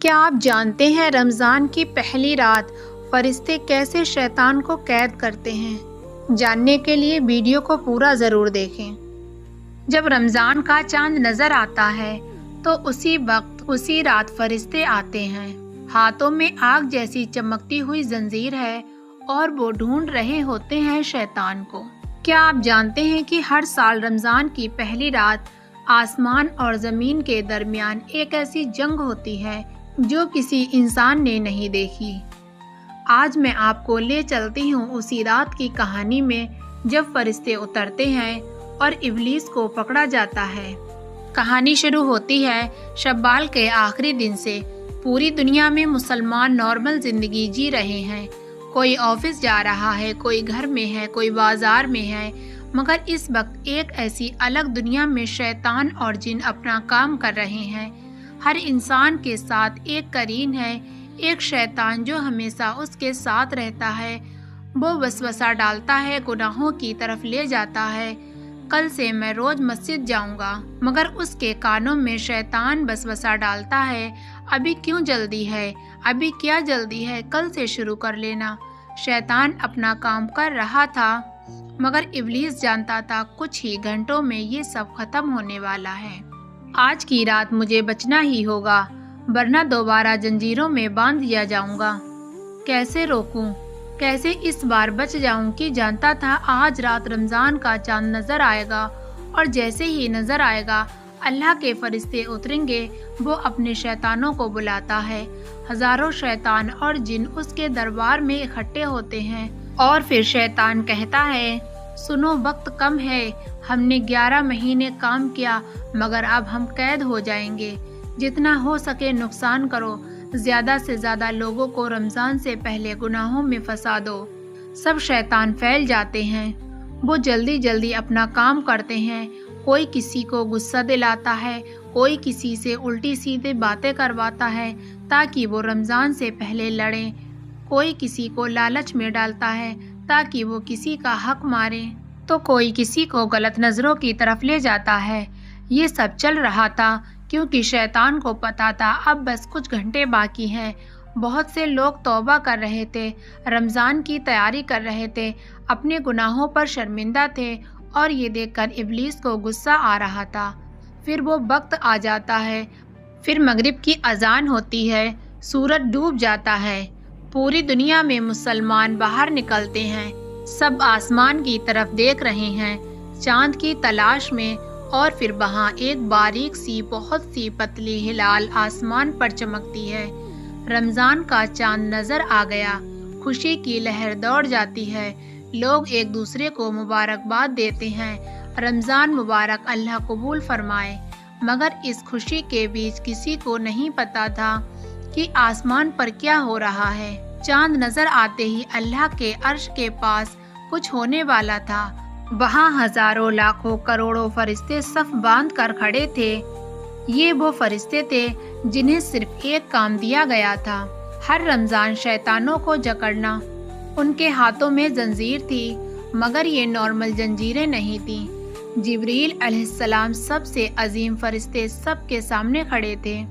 کیا آپ جانتے ہیں رمضان کی پہلی رات فرشتے کیسے شیطان کو قید کرتے ہیں؟ جاننے کے لیے ویڈیو کو پورا ضرور دیکھیں۔ جب رمضان کا چاند نظر آتا ہے تو اسی وقت اسی رات فرشتے آتے ہیں۔ ہاتھوں میں آگ جیسی چمکتی ہوئی زنجیر ہے اور وہ ڈھونڈ رہے ہوتے ہیں شیطان کو۔ کیا آپ جانتے ہیں کہ ہر سال رمضان کی پہلی رات آسمان اور زمین کے درمیان ایک ایسی جنگ ہوتی ہے جو کسی انسان نے نہیں دیکھی؟ آج میں آپ کو لے چلتی ہوں اسی رات کی کہانی میں جب فرشتے اترتے ہیں اور ابلیس کو پکڑا جاتا ہے۔ کہانی شروع ہوتی ہے شوال کے آخری دن سے۔ پوری دنیا میں مسلمان نارمل زندگی جی رہے ہیں۔ کوئی آفس جا رہا ہے، کوئی گھر میں ہے، کوئی بازار میں ہے، مگر اس وقت ایک ایسی الگ دنیا میں شیطان اور جن اپنا کام کر رہے ہیں۔ ہر انسان کے ساتھ ایک قرین ہے، ایک شیطان جو ہمیشہ اس کے ساتھ رہتا ہے۔ وہ وسوسہ ڈالتا ہے، گناہوں کی طرف لے جاتا ہے۔ کل سے میں روز مسجد جاؤں گا، مگر اس کے کانوں میں شیطان وسوسہ ڈالتا ہے، ابھی کیوں جلدی ہے، ابھی کیا جلدی ہے، کل سے شروع کر لینا۔ شیطان اپنا کام کر رہا تھا، مگر ابلیس جانتا تھا کچھ ہی گھنٹوں میں یہ سب ختم ہونے والا ہے۔ آج کی رات مجھے بچنا ہی ہوگا، ورنہ دوبارہ زنجیروں میں باندھ دیا جاؤں گا۔ کیسے روکوں، کیسے اس بار بچ جاؤں کہ جانتا تھا آج رات رمضان کا چاند نظر آئے گا، اور جیسے ہی نظر آئے گا اللہ کے فرشتے اتریں گے۔ وہ اپنے شیطانوں کو بلاتا ہے۔ ہزاروں شیطان اور جن اس کے دربار میں اکٹھے ہوتے ہیں، اور پھر شیطان کہتا ہے، سنو، وقت کم ہے، ہم نے 11 مہینے کام کیا، مگر اب ہم قید ہو جائیں گے۔ جتنا ہو سکے نقصان کرو، زیادہ سے زیادہ لوگوں کو رمضان سے پہلے گناہوں میں پھنسا دو۔ سب شیطان پھیل جاتے ہیں۔ وہ جلدی جلدی اپنا کام کرتے ہیں۔ کوئی کسی کو غصہ دلاتا ہے، کوئی کسی سے الٹی سیدھے باتیں کرواتا ہے تاکہ وہ رمضان سے پہلے لڑیں۔ کوئی کسی کو لالچ میں ڈالتا ہے تاکہ وہ کسی کا حق مارے، تو کوئی کسی کو غلط نظروں کی طرف لے جاتا ہے۔ یہ سب چل رہا تھا کیونکہ شیطان کو پتا تھا اب بس کچھ گھنٹے باقی ہیں۔ بہت سے لوگ توبہ کر رہے تھے، رمضان کی تیاری کر رہے تھے، اپنے گناہوں پر شرمندہ تھے، اور یہ دیکھ کر ابلیس کو غصہ آ رہا تھا۔ پھر وہ وقت آ جاتا ہے، پھر مغرب کی اذان ہوتی ہے، سورج ڈوب جاتا ہے۔ پوری دنیا میں مسلمان باہر نکلتے ہیں، سب آسمان کی طرف دیکھ رہے ہیں چاند کی تلاش میں، اور پھر وہاں ایک باریک سی بہت سی پتلی ہلال آسمان پر چمکتی ہے۔ رمضان کا چاند نظر آ گیا، خوشی کی لہر دوڑ جاتی ہے، لوگ ایک دوسرے کو مبارکباد دیتے ہیں، رمضان مبارک، اللہ قبول فرمائے۔ مگر اس خوشی کے بیچ کسی کو نہیں پتا تھا کہ آسمان پر کیا ہو رہا ہے۔ چاند نظر آتے ہی اللہ کے عرش کے پاس کچھ ہونے والا تھا۔ وہاں ہزاروں لاکھوں کروڑوں فرشتے صف باندھ کر کھڑے تھے۔ یہ وہ فرشتے تھے جنہیں صرف ایک کام دیا گیا تھا، ہر رمضان شیطانوں کو جکڑنا۔ ان کے ہاتھوں میں زنجیر تھی، مگر یہ نارمل زنجیریں نہیں تھیں۔ جبریل علیہ السلام سب سے عظیم فرشتے سب کے سامنے کھڑے تھے۔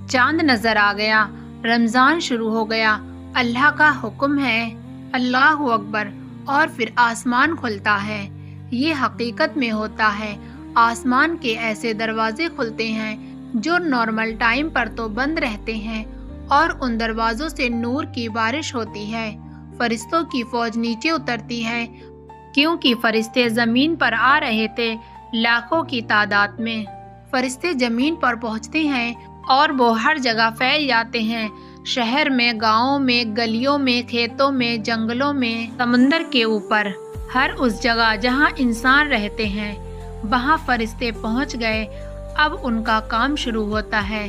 چاند نظر آ گیا، رمضان شروع ہو گیا، اللہ کا حکم ہے، اللہ اکبر، اور پھر آسمان کھلتا ہے۔ یہ حقیقت میں ہوتا ہے، آسمان کے ایسے دروازے کھلتے ہیں جو نارمل ٹائم پر تو بند رہتے ہیں، اور ان دروازوں سے نور کی بارش ہوتی ہے۔ فرشتوں کی فوج نیچے اترتی ہے، کیونکہ فرشتے زمین پر آ رہے تھے لاکھوں کی تعداد میں۔ فرشتے زمین پر پہنچتے ہیں اور وہ ہر جگہ پھیل جاتے ہیں، شہر میں، گاؤں میں، گلیوں میں، کھیتوں میں، جنگلوں میں، سمندر کے اوپر، ہر اس جگہ جہاں انسان رہتے ہیں وہاں فرشتے پہنچ گئے۔ اب ان کا کام شروع ہوتا ہے،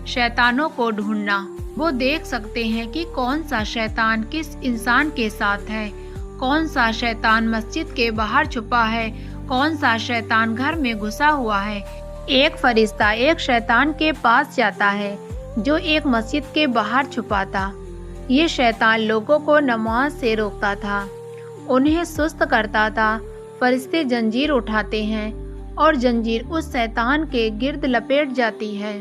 شیطانوں کو ڈھونڈنا۔ وہ دیکھ سکتے ہیں کہ کون سا شیطان کس انسان کے ساتھ ہے، کون سا شیطان مسجد کے باہر چھپا ہے، کون سا شیطان گھر میں گھسا ہوا ہے۔ ایک فرشتہ ایک شیطان کے پاس جاتا ہے جو ایک مسجد کے باہر چھپا تھا۔ یہ شیطان لوگوں کو نماز سے روکتا تھا، انہیں سست کرتا تھا۔ فرشتے زنجیر اٹھاتے ہیں اور زنجیر اس شیطان کے گرد لپیٹ جاتی ہے۔